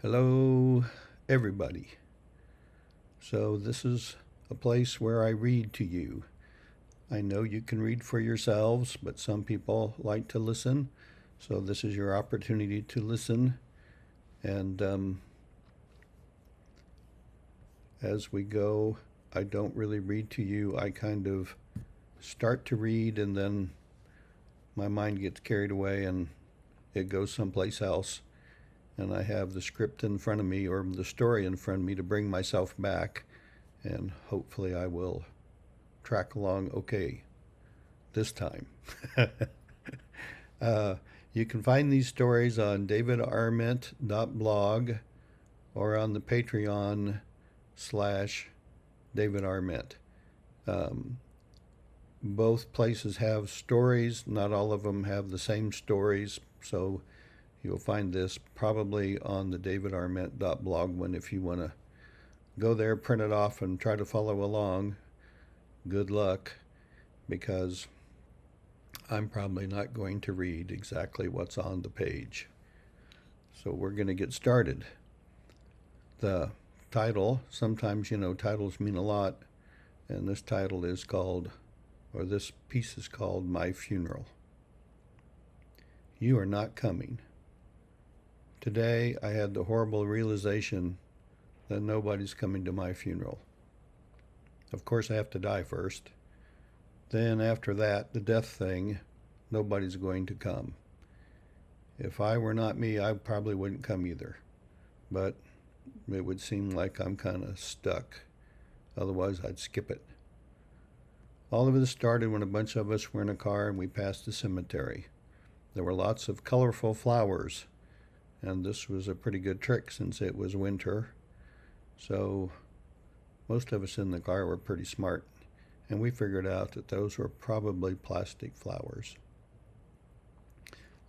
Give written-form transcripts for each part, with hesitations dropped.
Hello, everybody. So, this is a place where I read to you. I know you can read for yourselves, but some people like to listen. So, this is your opportunity to listen. And as we go, I don't really read to you. I kind of start to read, and then my mind gets carried away and it goes someplace else. And I have the script in front of me or the story in front of me to bring myself back. And hopefully, I will track along okay this time. uh, you can find these stories on davidarment.blog or on the Patreon slash davidarment. Um, both places have stories. Not all of them have the same stories. So you'll find this probably on the davidarment.blog one if you want to go there, print it off, and try to follow along. Good luck, because I'm probably not going to read exactly what's on the page. So we're going to get started. The title, sometimes, titles mean a lot, and this title is called, or this piece is called, My Funeral. You are not coming. Today, I had the horrible realization that nobody's coming to my funeral. Of course, I have to die first. Then, after that, the death thing, nobody's going to come. If I were not me, I probably wouldn't come either. But it would seem like I'm kind of stuck. Otherwise, I'd skip it. All of this started when a bunch of us were in a car and we passed a cemetery. There were lots of colorful flowers, and this was a pretty good trick since it was winter. So most of us in the car were pretty smart, and we figured out that those were probably plastic flowers.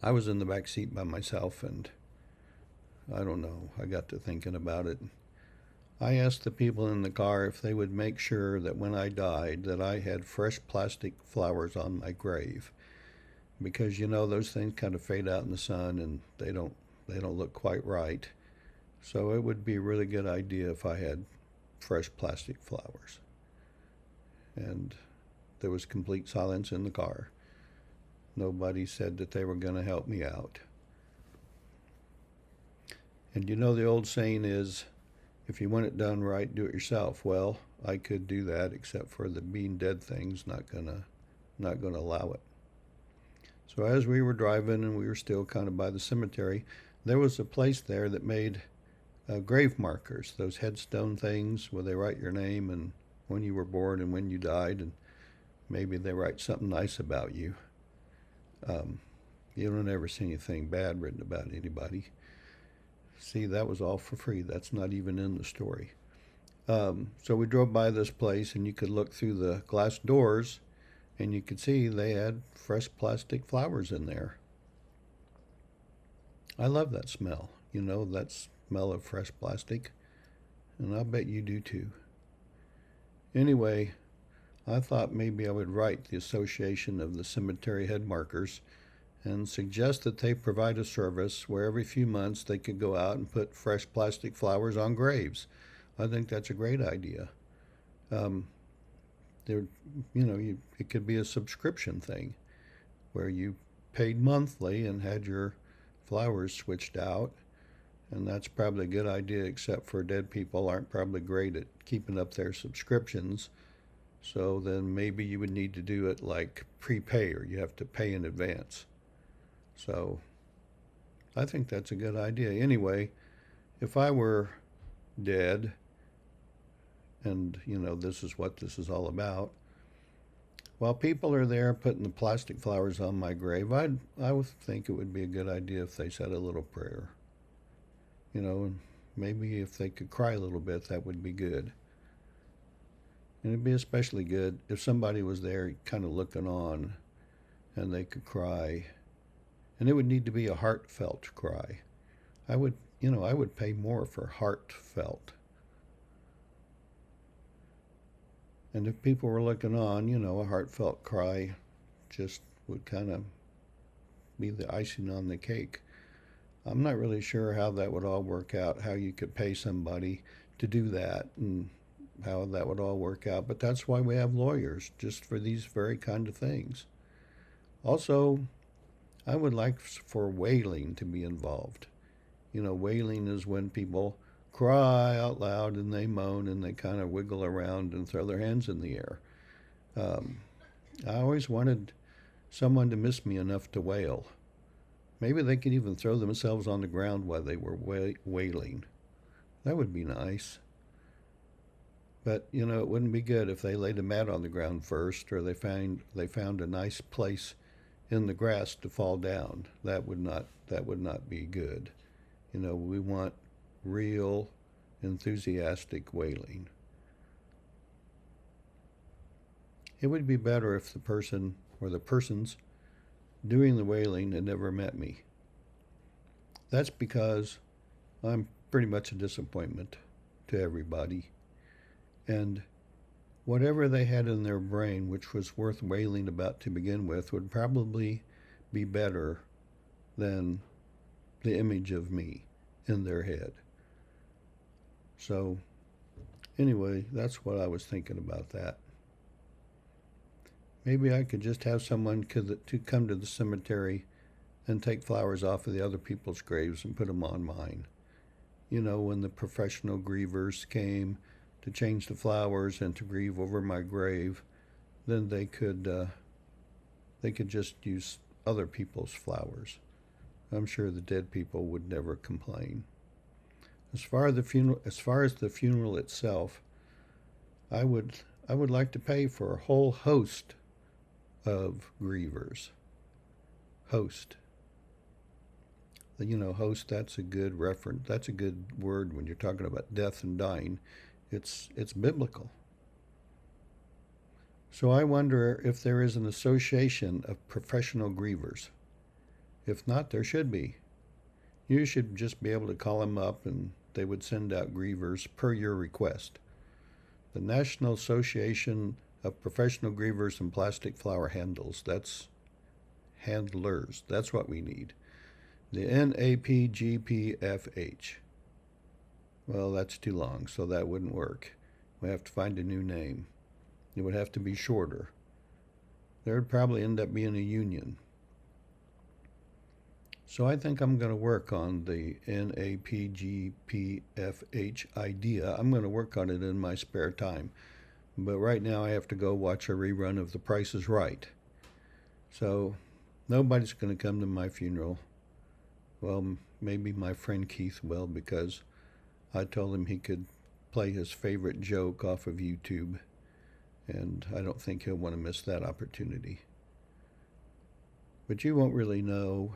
I was in the back seat by myself, and I don't know, I got to thinking about it. I asked the people in the car if they would make sure that when I died that I had fresh plastic flowers on my grave, because those things kind of fade out in the sun and they don't look quite right. So it would be a really good idea if I had fresh plastic flowers. And there was complete silence in the car. Nobody said that they were going to help me out. And the old saying is, if you want it done right, do it yourself. Well, I could do that, except for the being dead thing's not gonna allow it. So as we were driving and we were still kind of by the cemetery, there was a place there that made grave markers, those headstone things where they write your name and when you were born and when you died, and maybe they write something nice about you. You don't ever see anything bad written about anybody. See, that was all for free. That's not even in the story. So we drove by this place, and you could look through the glass doors, and you could see they had fresh plastic flowers in there. I love that smell, that smell of fresh plastic, and I'll bet you do too. Anyway, I thought maybe I would write the Association of the Cemetery Head Markers and suggest that they provide a service where every few months they could go out and put fresh plastic flowers on graves. I think that's a great idea. There, it could be a subscription thing where you paid monthly and had your flowers switched out, and that's probably a good idea, except for dead people aren't probably great at keeping up their subscriptions. So then maybe you would need to do it like prepay, or you have to pay in advance. So I think that's a good idea. Anyway, if I were dead, and this is what this is all about, while people are there putting the plastic flowers on my grave, I would think it would be a good idea if they said a little prayer. And maybe if they could cry a little bit, that would be good. And it'd be especially good if somebody was there kind of looking on and they could cry. And it would need to be a heartfelt cry. I would pay more for heartfelt. And if people were looking on, a heartfelt cry just would kind of be the icing on the cake. I'm not really sure how that would all work out, how you could pay somebody to do that and how that would all work out. But that's why we have lawyers, just for these very kind of things. Also, I would like for wailing to be involved. You know, wailing is when people cry out loud and they moan and they kind of wiggle around and throw their hands in the air. Um, I always wanted someone to miss me enough to wail. Maybe they could even throw themselves on the ground while they were wailing. That would be nice. But you know, it wouldn't be good if they laid a mat on the ground first, or they found a nice place in the grass to fall down. That would not be good. You know, we want real, enthusiastic wailing. It would be better if the person or the persons doing the wailing had never met me. That's because I'm pretty much a disappointment to everybody. And whatever they had in their brain, which was worth wailing about to begin with, would probably be better than the image of me in their head. So, anyway, that's what I was thinking about that. Maybe I could just have someone to come to the cemetery and take flowers off of the other people's graves and put them on mine. You know, when the professional grievers came to change the flowers and to grieve over my grave, then they could just use other people's flowers. I'm sure the dead people would never complain. As far as the funeral itself, I would like to pay for a whole host of grievers. Host. You know, host, that's a good reference. That's a good word when you're talking about death and dying. It's biblical. So I wonder if there is an association of professional grievers. If not, there should be. You should just be able to call them up and they would send out grievers per your request. The National Association of Professional Grievers and Plastic Flower Handlers. That's handlers. That's what we need. The NAPGPFH. Well, that's too long, so that wouldn't work. We have to find a new name. It would have to be shorter. There would probably end up being a union. So I think I'm going to work on the NAPGPFH idea. I'm going to work on it in my spare time. But right now I have to go watch a rerun of The Price is Right. So nobody's going to come to my funeral. Well, maybe my friend Keith will, because I told him he could play his favorite joke off of YouTube. And I don't think he'll want to miss that opportunity. But you won't really know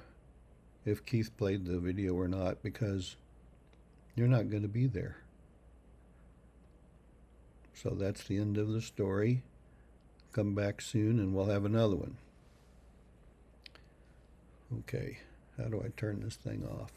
if Keith played the video or not, because you're not going to be there. So that's the end of the story. Come back soon and we'll have another one. Okay, how do I turn this thing off?